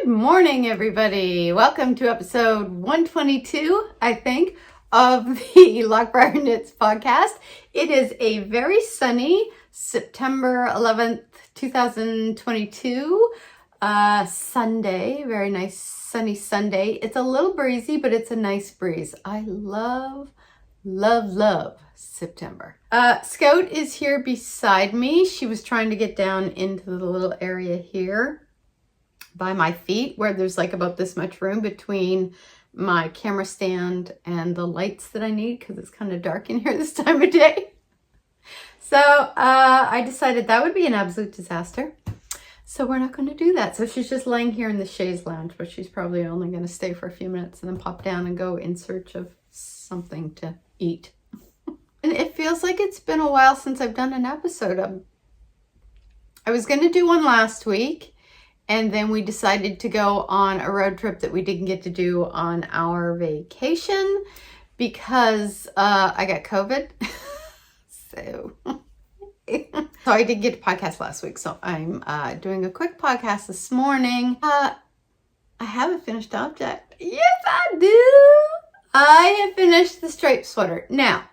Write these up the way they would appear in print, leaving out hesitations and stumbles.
Good morning, everybody. Welcome to episode 122, I think, of the Loch Briar Knits podcast. It is a very sunny September 11th, 2022, Sunday. Very nice sunny Sunday. It's a little breezy, but it's a nice breeze. I love September. Scout is here beside me. She was trying to get down into the little area here by my feet where there's like about this much room between my camera stand and the lights that I need because it's kind of dark in here this time of day. So I decided that would be an absolute disaster. So we're not going to do that. So she's just laying here in the chaise lounge, but she's probably only going to stay for a few minutes and then pop down and go in search of something to eat. And it feels like it's been a while since I've done an episode. I was going to do one last week. And then we decided to go on a road trip that we didn't get to do on our vacation because I got COVID. So I didn't get a podcast last week. So I'm doing a quick podcast this morning. I have a finished object. Yes, I do. I have finished the striped sweater. Now,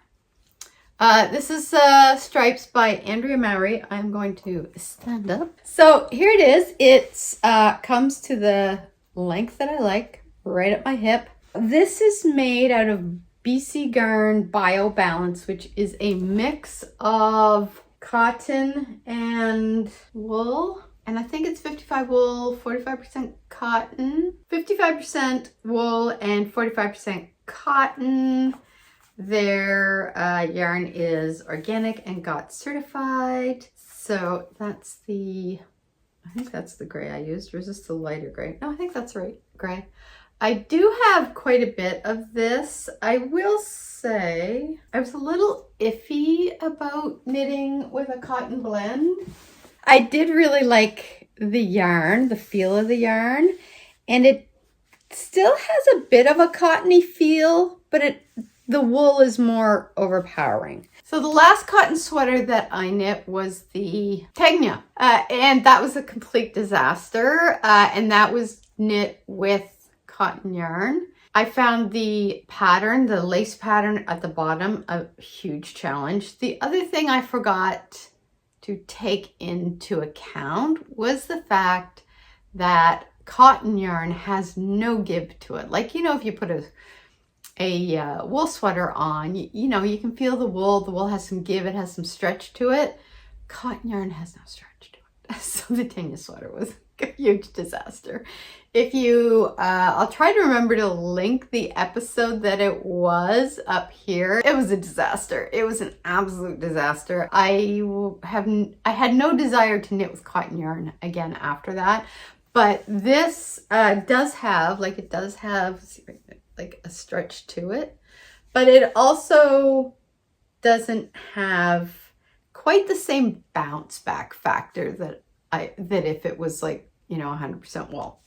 this is Stripes by Andrea Mowry. I'm going to stand up. So here it is. It comes to the length that I like, right at my hip. This is made out of BC Garn Bio Balance, which is a mix of cotton and wool. And I think it's 55 wool, 45% cotton. 55% wool and 45% cotton. Their yarn is organic and got certified. So that's I think that's the gray I used. Or is this the lighter gray? No, I think that's right, gray. I do have quite a bit of this. I will say I was a little iffy about knitting with a cotton blend. I did really like the yarn, the feel of the yarn, and it still has a bit of a cottony feel, but the wool is more overpowering. So the last cotton sweater that I knit was the Tegna, and that was a complete disaster, and that was knit with cotton yarn. I found the pattern, the lace pattern at the bottom, a huge challenge. The other thing I forgot to take into account was the fact that cotton yarn has no give to it. Like, you know, if you put a wool sweater on, you know, you can feel the wool has some give, it has some stretch to it. Cotton yarn has no stretch to it. So the Tegna sweater was a huge disaster. If you, I'll try to remember to link the episode that it was up here. It was a disaster. It was an absolute disaster. I had no desire to knit with cotton yarn again after that. But this does have like a stretch to it, but it also doesn't have quite the same bounce back factor that if it was like, you know, 100% wool.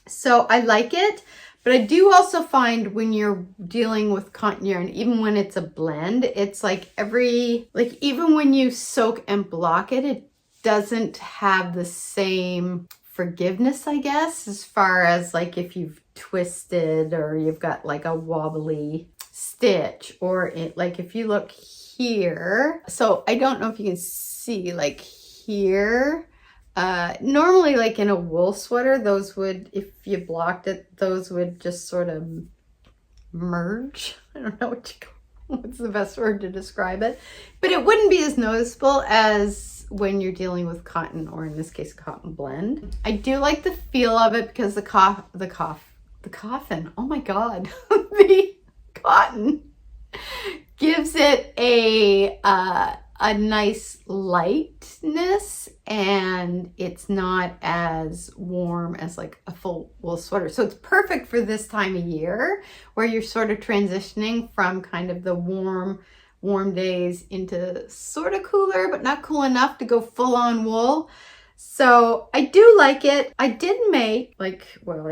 So I like it, but I do also find when you're dealing with cotton yarn, even when it's a blend, it's like even when you soak and block it, it doesn't have the same forgiveness, I guess, as far as like if you've twisted or you've got like a wobbly stitch, or like if you look here, so I don't know if you can see like here, normally like in a wool sweater, those would, if you blocked it, those would just sort of merge. I don't know what's the best word to describe it, but it wouldn't be as noticeable as when you're dealing with cotton, or in this case, cotton blend. I do like the feel of it because the coffin, oh my God, the cotton gives it a nice lightness, and it's not as warm as like a full wool sweater. So it's perfect for this time of year where you're sort of transitioning from kind of the warm days into sort of cooler, but not cool enough to go full on wool. So I do like it. I did make I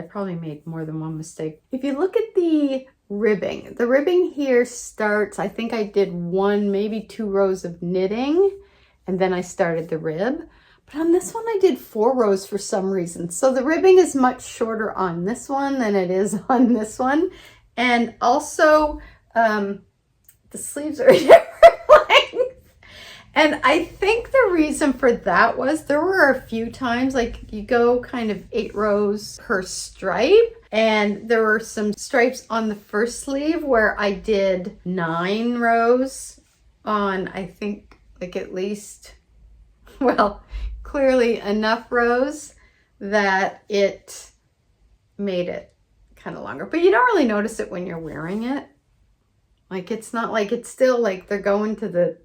probably made more than one mistake. If you look at the ribbing here starts, I think I did one, maybe two rows of knitting, and then I started the rib. But on this one, I did 4 rows for some reason. So the ribbing is much shorter on this one than it is on this one. And also, the sleeves are a different length. And I think the reason for that was there were a few times, like you go kind of 8 rows per stripe. And there were some stripes on the first sleeve where I did 9 rows on, I think, like at least, well, clearly enough rows that it made it kind of longer. But you don't really notice it when you're wearing it. Like, it's not like, it's still like they're going to the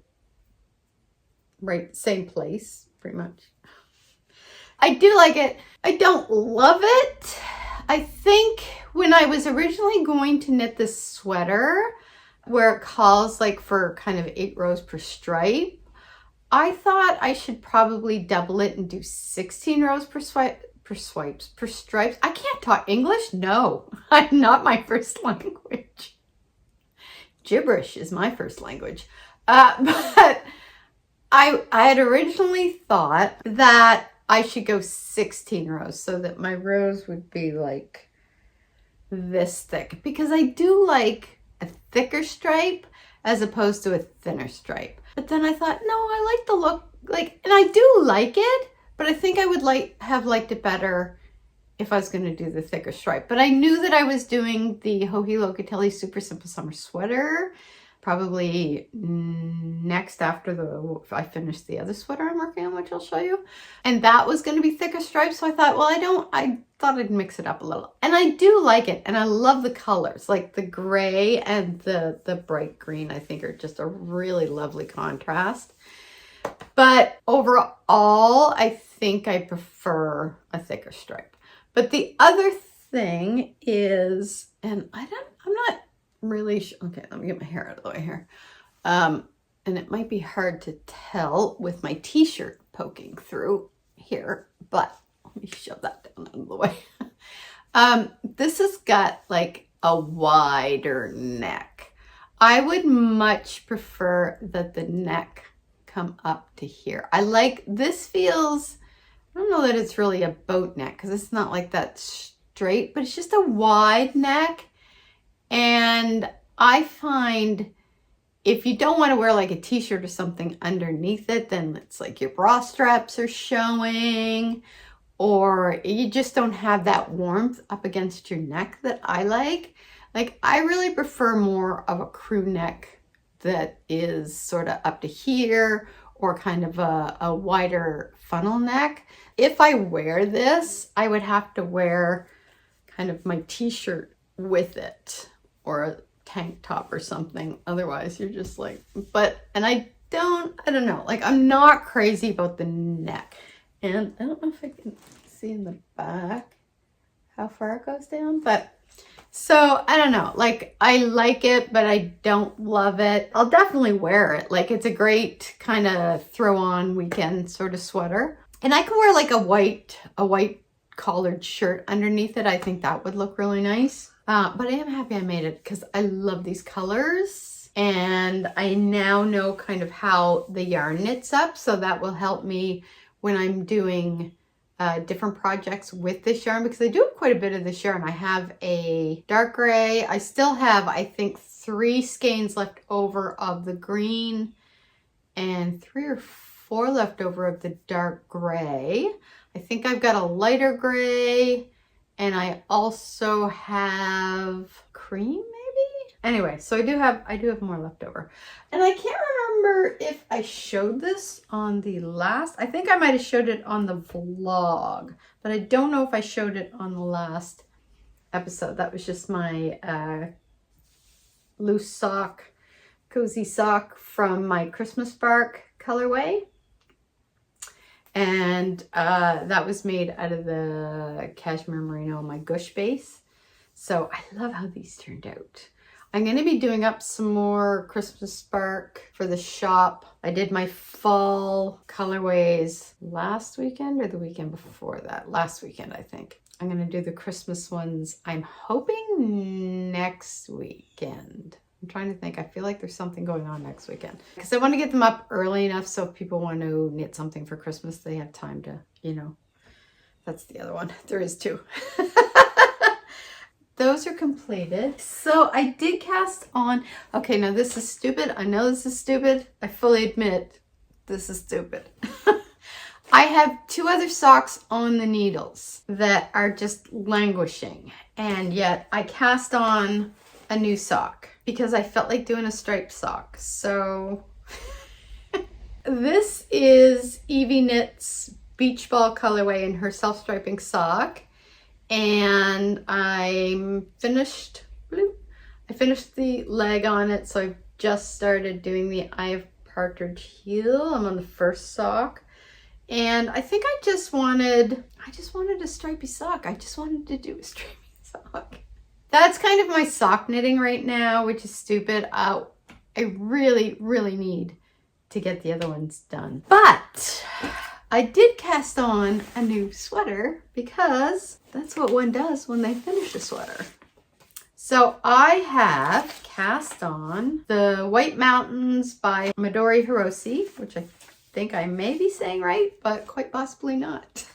right same place, pretty much. I do like it. I don't love it. I think when I was originally going to knit this sweater, where it calls like for kind of 8 rows per stripe, I thought I should probably double it and do 16 rows per stripes. I can't talk English. No, I'm not my first language. Gibberish is my first language. But I had originally thought that I should go 16 rows so that my rows would be like this thick, because I do like a thicker stripe as opposed to a thinner stripe. But then I thought, no, I like the look, like, and I do like it, but I think I would have liked it better if I was going to do the thicker stripe. But I knew that I was doing the Joji Locatelli Super Simple Summer Sweater probably next after I finish the other sweater I'm working on, which I'll show you. And that was going to be thicker stripes. So I thought, well, I thought I'd mix it up a little. And I do like it. And I love the colors, like the gray and the bright green, I think are just a really lovely contrast. But overall, I think I prefer a thicker stripe. But the other thing is, and I'm not really sure. Okay, let me get my hair out of the way here. And it might be hard to tell with my t-shirt poking through here, but let me shove that down out of the way. This has got like a wider neck. I would much prefer that the neck come up to here. I like, this feels, I don't know that it's really a boat neck because it's not like that straight, but it's just a wide neck. And I find if you don't want to wear like a t-shirt or something underneath it, then it's like your bra straps are showing, or you just don't have that warmth up against your neck that I like. Like, I really prefer more of a crew neck that is sort of up to here, or kind of a wider funnel neck. If I wear this, I would have to wear kind of my t-shirt with it, or a tank top or something. Otherwise you're just like, and I don't know, like, I'm not crazy about the neck. And I don't know if I can see in the back how far it goes down, but so I don't know, like, I like it, but I don't love it. I'll definitely wear it. Like, it's a great kind of throw on weekend sort of sweater. And I can wear like a white collared shirt underneath it. I think that would look really nice. But I am happy I made it because I love these colors, and I now know kind of how the yarn knits up, so that will help me when I'm doing different projects with this yarn, because I do quite a bit of this yarn. I have a dark gray. I still have, I think, 3 skeins left over of the green and 3 or 4 left over of the dark gray. I think I've got a lighter gray, and I also have cream, maybe? Anyway, so I do have more left over. And I can't remember if I showed this on the last, I think I might have showed it on the vlog, but I don't know if I showed it on the last episode. That was just my loose sock, cozy sock from my Christmas bark colorway. And that was made out of the cashmere merino on my gush base. So I love how these turned out. I'm going to be doing up some more Christmas bark for the shop. I did my fall colorways last weekend or the weekend before that. Last weekend, I think. I'm going to do the Christmas ones, I'm hoping, next weekend. I'm trying to think. I feel like there's something going on next weekend. Because I want to get them up early enough so if people want to knit something for Christmas, they have time to, you know. That's the other one. There is two. Those are completed. So I did cast on, okay, now this is stupid. I know this is stupid. I fully admit this is stupid. I have 2 other socks on the needles that are just languishing. And yet I cast on a new sock because I felt like doing a striped sock. So this is Evie Knits Beach Ball colorway in her self-striping sock. And I finished the leg on it, so I've just started doing the Eye of Partridge heel. I'm on the first sock, and I think I just wanted a stripy sock. I just wanted to do a stripy sock. That's kind of my sock knitting right now, which is stupid. I really need to get the other ones done, but I did cast on a new sweater because that's what one does when they finish a sweater. So I have cast on the White Mountains by Midori Hirose, which I think I may be saying right, but quite possibly not.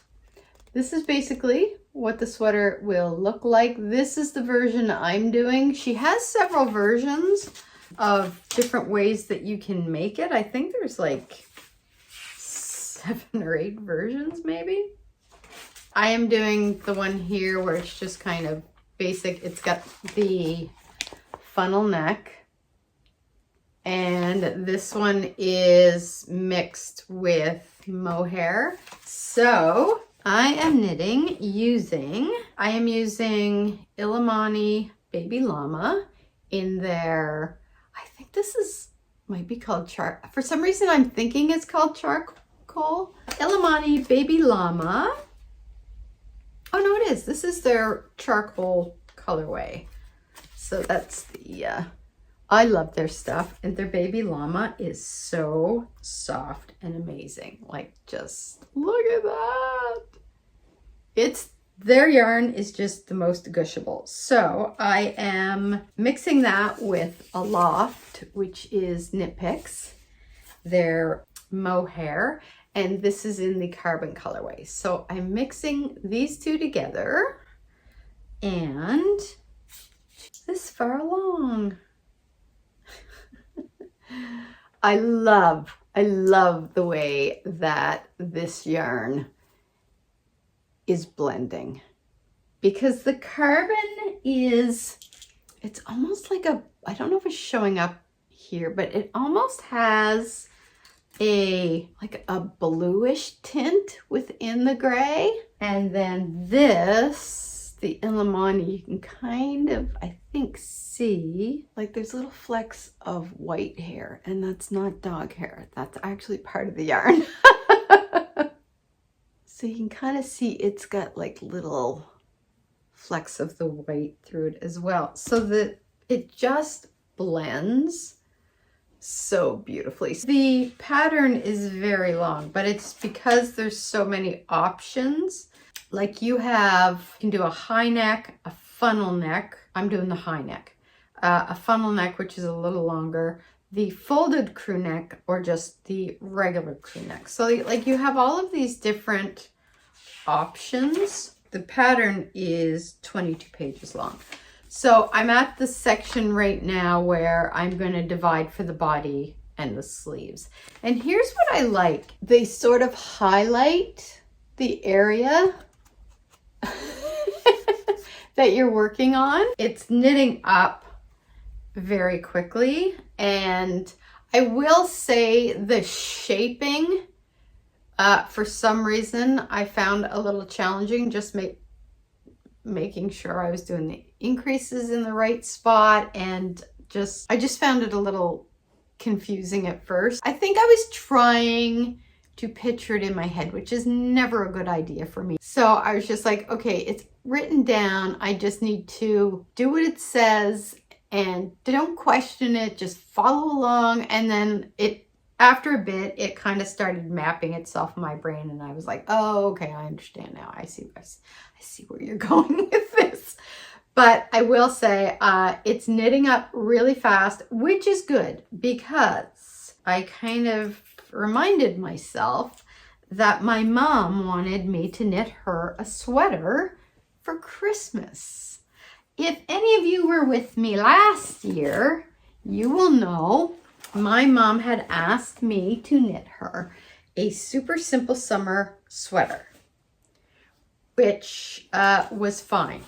This is basically what the sweater will look like. This is the version I'm doing. She has several versions of different ways that you can make it. I think there's like 7 or 8 versions maybe. I am doing the one here where it's just kind of basic. It's got the funnel neck, and this one is mixed with mohair. So I am knitting using Illimani Baby Llama in their, I think this might be called for some reason I'm thinking it's called charcoal. Illimani Baby Llama. Oh no, it is. This is their charcoal colorway. So that's the, I love their stuff, and their Baby Llama is so soft and amazing. Like, just look at that. Their yarn is just the most gushable. So I am mixing that with Aloft, which is Knit Picks, their mohair, and this is in the carbon colorway. So I'm mixing these 2 together, and this far along. I love the way that this yarn is blending, because the carbon is, it's almost like I don't know if it's showing up here, but it almost has like a bluish tint within the gray. And then this, the Illimani, you can kind of, I think, see like there's little flecks of white hair, and that's not dog hair. That's actually part of the yarn. So you can kind of see it's got like little flecks of the white through it as well, so that it just blends so beautifully. The pattern is very long, but it's because there's so many options. Like you can do a high neck, a funnel neck. I'm doing the high neck. A funnel neck, which is a little longer, the folded crew neck, or just the regular crew neck. So like you have all of these different options. The pattern is 22 pages long. So I'm at the section right now where I'm going to divide for the body and the sleeves. And here's what I like. They sort of highlight the area that you're working on. It's knitting up very quickly. And I will say the shaping, for some reason, I found a little challenging, just making sure I was doing the increases in the right spot, and I just found it a little confusing at first. I think I was trying to picture it in my head, which is never a good idea for me. So I was just like, okay, it's written down. I just need to do what it says and don't question it, just follow along. And then after a bit, it kind of started mapping itself in my brain, and I was like, oh, okay, I understand now. I see where you're going with this. But I will say it's knitting up really fast, which is good because I kind of reminded myself that my mom wanted me to knit her a sweater for Christmas. If any of you were with me last year, you will know my mom had asked me to knit her a super simple summer sweater, which was fine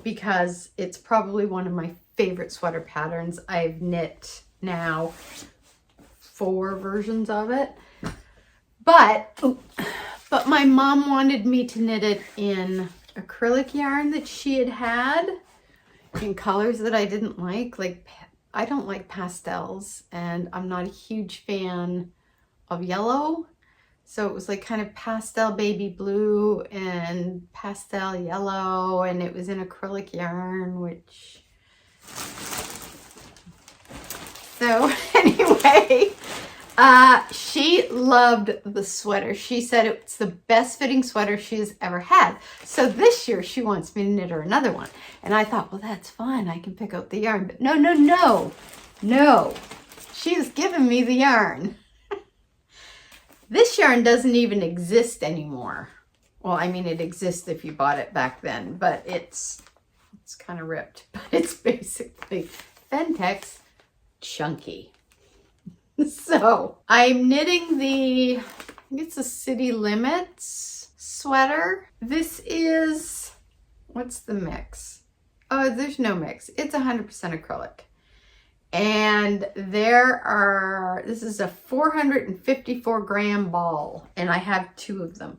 because it's probably one of my favorite sweater patterns. I've knit now 4 versions of it, but my mom wanted me to knit it in acrylic yarn that she had in colors that I didn't like I don't like pastels, and I'm not a huge fan of yellow. So it was like kind of pastel baby blue and pastel yellow, and it was in acrylic yarn, which... So anyway, she loved the sweater. She said it's the best fitting sweater she's ever had. So this year she wants me to knit her another one. And I thought, well, that's fine. I can pick out the yarn. But no. She's given me the yarn. This yarn doesn't even exist anymore. Well, I mean, it exists if you bought it back then, but it's kind of ripped. But it's basically Fentex Chunky. So I'm knitting I think it's a City Limits sweater. This is, what's the mix? Oh, there's no mix. It's 100% acrylic. And this is a 454 gram ball, and I have 2 of them.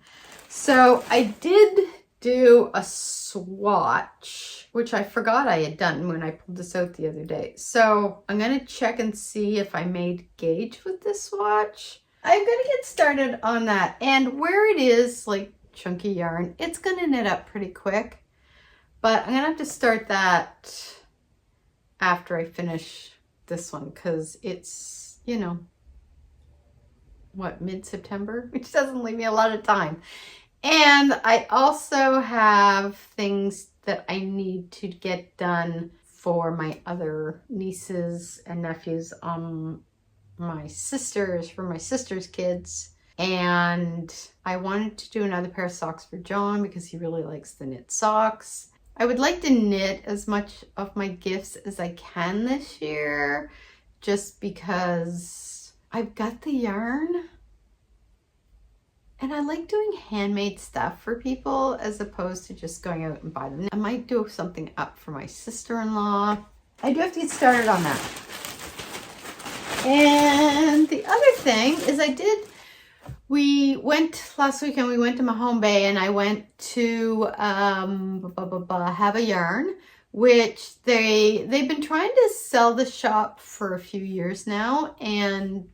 So I did do a swatch, which I forgot I had done when I pulled this out the other day. So I'm going to check and see if I made gauge with this swatch. I'm going to get started on that. And where it is like chunky yarn, it's going to knit up pretty quick. But I'm going to have to start that after I finish this one, because it's, you know, what, mid-September, which doesn't leave me a lot of time. And I also have things that I need to get done for my other nieces and nephews, for my sister's kids. And I wanted to do another pair of socks for John because he really likes the knit socks. I would like to knit as much of my gifts as I can this year, just because I've got the yarn. And I like doing handmade stuff for people as opposed to just going out and buy them. I might do something up for my sister-in-law. I do have to get started on that. And the other thing is last weekend we went to Mahone Bay, and I went to Have a Yarn, which they've been trying to sell the shop for a few years now, and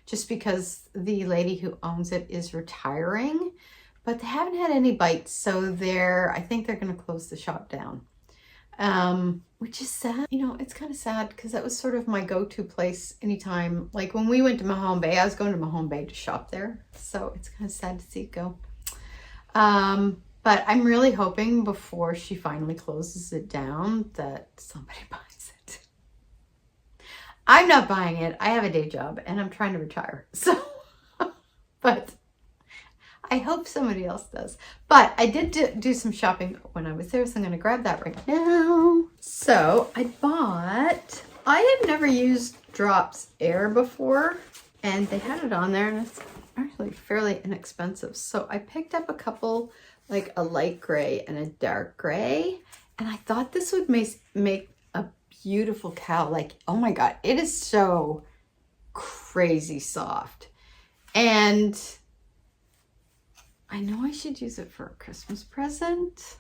just because the lady who owns it is retiring, but they haven't had any bites, so I think they're going to close the shop down, which is sad. You know, it's kind of sad because that was sort of my go-to place anytime. Like when we went to Mahone Bay, I was going to Mahone Bay to shop there, so it's kind of sad to see it go. But I'm really hoping before she finally closes it down that somebody buys it. I'm not buying it. I have a day job and I'm trying to retire. So, but I hope somebody else does. But I did do some shopping when I was there, so I'm going to grab that right now. So I have never used Drops Air before, and they had it on there, and it's actually fairly inexpensive. So I picked up a couple, like a light gray and a dark gray, and I thought this would make a beautiful cowl. Like, oh my God, it is so crazy soft. And I know I should use it for a Christmas present.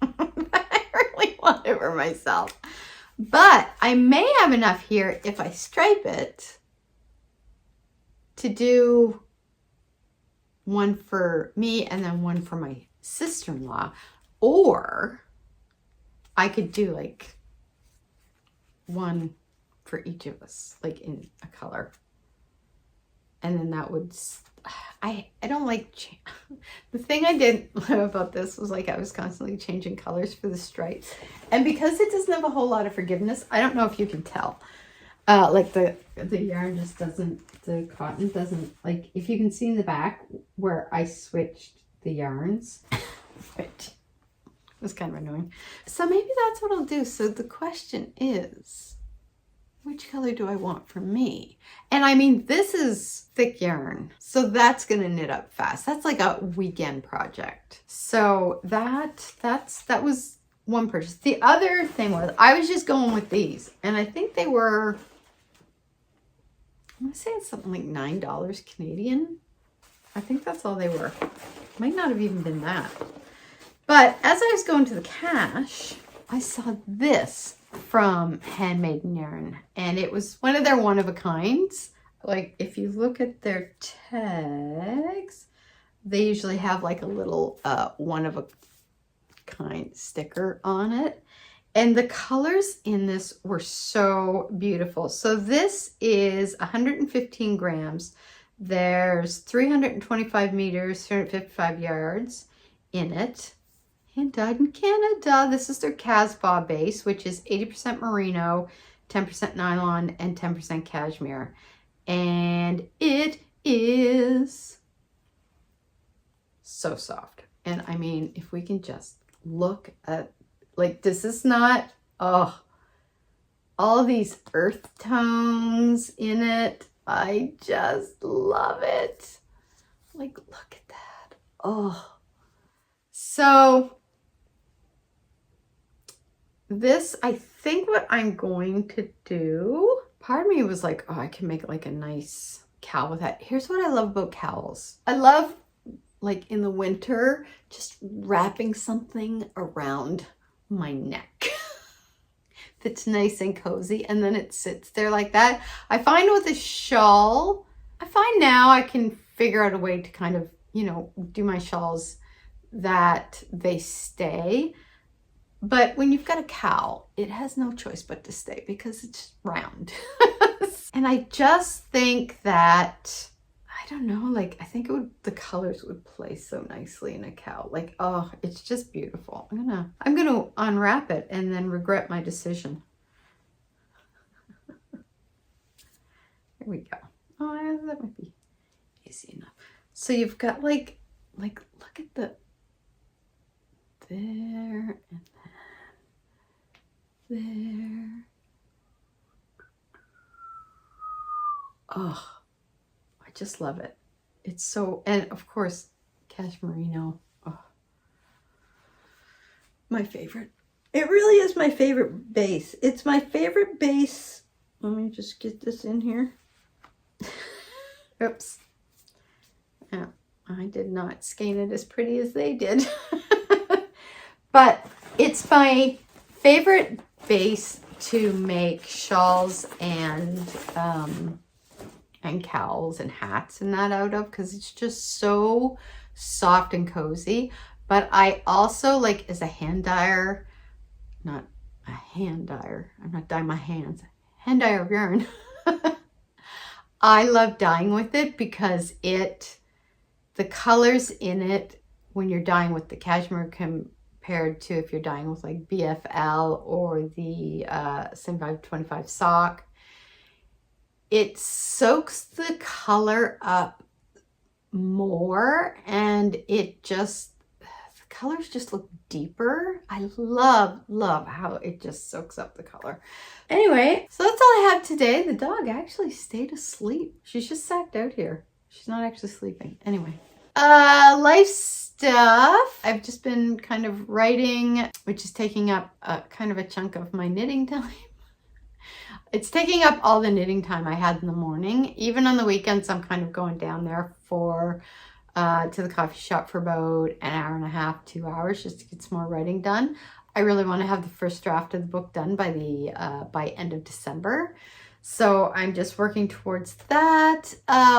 I really want it for myself. But I may have enough here if I stripe it to do one for me and then one for my sister-in-law. Or I could do like one for each of us, like in a color. and then that would, I don't like, the thing I did about this was like I was constantly changing colors for the stripes. And because it doesn't have a whole lot of forgiveness, I don't know if you can tell. Like the yarn just doesn't, the cotton doesn't, like if you can see in the back where I switched the yarns, which was kind of annoying. So maybe that's what I'll do. So the question is, which color do I want for me? And I mean, this is thick yarn, so that's gonna knit up fast. That's like a weekend project. So that was one purchase. The other thing was I was just going with these, and I think they were, I'm gonna say it's something like $9 Canadian. I think that's all they were. Might not have even been that. But as I was going to the cash, I saw this from Handmade Yarn, and it was one of their one-of-a-kinds. Like if you look at their tags, they usually have like a little one-of-a-kind sticker on it, and the colors in this were so beautiful. So this is 115 grams. There's 325 meters, 355 yards in it. And dyed in Canada. This is their Casbah base, which is 80% merino, 10% nylon, and 10% cashmere. And it is so soft. And I mean, if we can just look at, like, this is not, oh, all these earth tones in it. I just love it. Like, look at that. Oh. So this, I think what I'm going to do, part of me was like, oh, I can make like a nice cowl with that. Here's what I love about cowls. I love, like in the winter, just wrapping something around my neck that's nice and cozy, and then it sits there like that. I find with a shawl, I find now I can figure out a way to kind of, you know, do my shawls that they stay. But when you've got a cowl, it has no choice but to stay because it's round. And I just think that, I don't know, like I think it would, the colors would play so nicely in a cowl. Like, oh, it's just beautiful. I'm gonna unwrap it and then regret my decision. Here we go. Oh, that might be easy enough. So you've got like look at the, there and there. Oh, I just love it. It's so, and of course, cashmerino. Oh, my favorite. It really is my favorite base. It's my favorite base. Let me just get this in here. Oops. Yeah, I did not skein it as pretty as they did. But it's my favorite base to make shawls and cowls and hats and that out of, because it's just so soft and cozy. But I also, like, as a hand dyer, not a hand dyer, I'm not dyeing my hands, hand dyer of yarn. I love dyeing with it because the colors in it, when you're dyeing with the cashmere compared to if you're dyeing with like BFL or the 7525 sock, it soaks the color up more, and it just, the colors just look deeper. I love how it just soaks up the color. Anyway, so that's all I have today. The dog actually stayed asleep. She's just sacked out here. She's not actually sleeping. Anyway, life stuff. I've just been kind of writing, which is taking up kind of a chunk of my knitting time. It's taking up all the knitting time I had in the morning. Even on the weekends, I'm kind of going down there to the coffee shop for about an hour and a half, 2 hours, just to get some more writing done. I really want to have the first draft of the book done by end of December. So I'm just working towards that.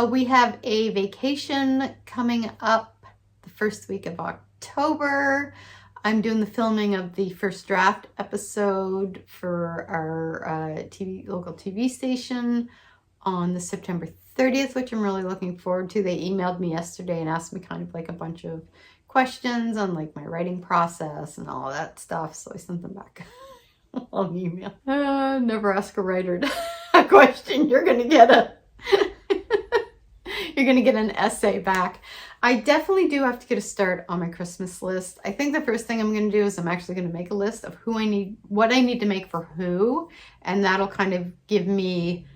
We have a vacation coming up the first week of October. I'm doing the filming of the first draft episode for our local TV station on the September 30th, which I'm really looking forward to. They emailed me yesterday and asked me kind of like a bunch of questions on like my writing process and all that stuff. So I sent them back a long email. Never ask a writer a question. You're going to get an essay back. I definitely do have to get a start on my Christmas list. I think the first thing I'm going to do is I'm actually going to make a list of what I need to make for who, and that'll kind of give me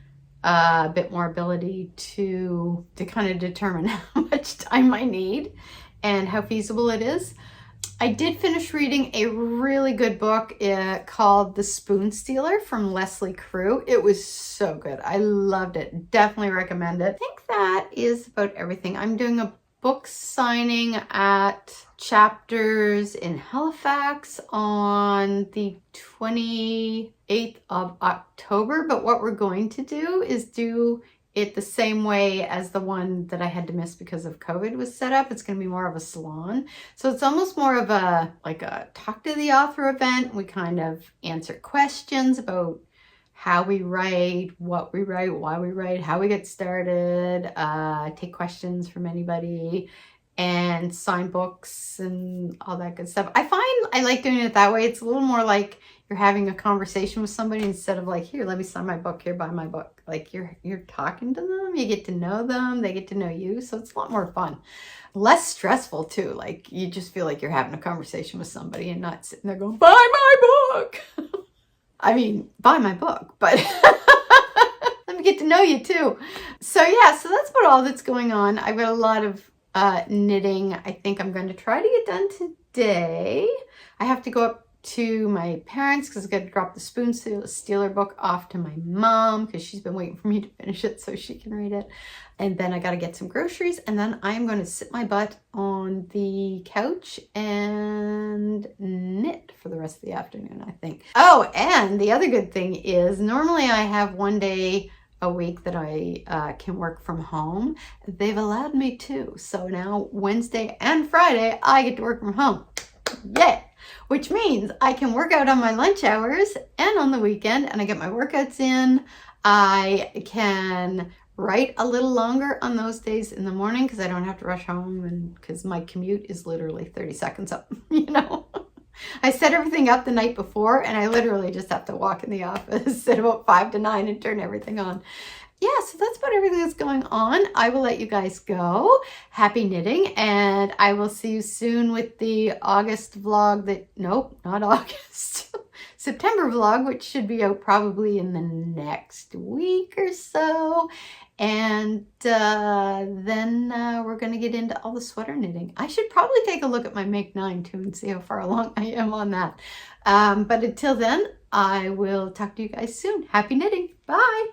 a bit more ability to kind of determine how much time I need and how feasible it is. I did finish reading a really good book called The Spoon Stealer from Leslie Crew. It was so good. I loved it. Definitely recommend it. I think that is about everything. I'm doing a book signing at Chapters in Halifax on the 28th of October. But what we're going to do is do it the same way as the one that I had to miss because of COVID was set up. It's going to be more of a salon. So it's almost more of a talk to the author event. We kind of answer questions about how we write, what we write, why we write, how we get started, take questions from anybody, and sign books and all that good stuff. I find I like doing it that way. It's a little more like you're having a conversation with somebody instead of like, here, let me sign my book, here, buy my book. Like you're talking to them, you get to know them, they get to know you. So it's a lot more fun. Less stressful too. Like you just feel like you're having a conversation with somebody and not sitting there going, buy my book. I mean, buy my book, but let me get to know you too. So yeah, so that's about all that's going on. I've got a lot of knitting. I think I'm going to try to get done today. I have to go up to my parents because I've got to drop the Spoon Stealer book off to my mom because she's been waiting for me to finish it so she can read it. And then I got to get some groceries, and then I'm going to sit my butt on the couch and knit for the rest of the afternoon, I think. Oh, and the other good thing is normally I have one day a week that I can work from home. They've allowed me to. So now Wednesday and Friday, I get to work from home. Yeah. Which means I can work out on my lunch hours and on the weekend, and I get my workouts in. I can write a little longer on those days in the morning because I don't have to rush home, and because my commute is literally 30 seconds up, you know. I set everything up the night before, and I literally just have to walk in the office at about 5 to 9 and turn everything on. Yeah, so that's about everything that's going on. I will let you guys go. Happy knitting, and I will see you soon with the August vlog nope, not August. September vlog, which should be out probably in the next week or so. And then we're going to get into all the sweater knitting. I should probably take a look at my Make 9 too and see how far along I am on that. But until then, I will talk to you guys soon. Happy knitting. Bye.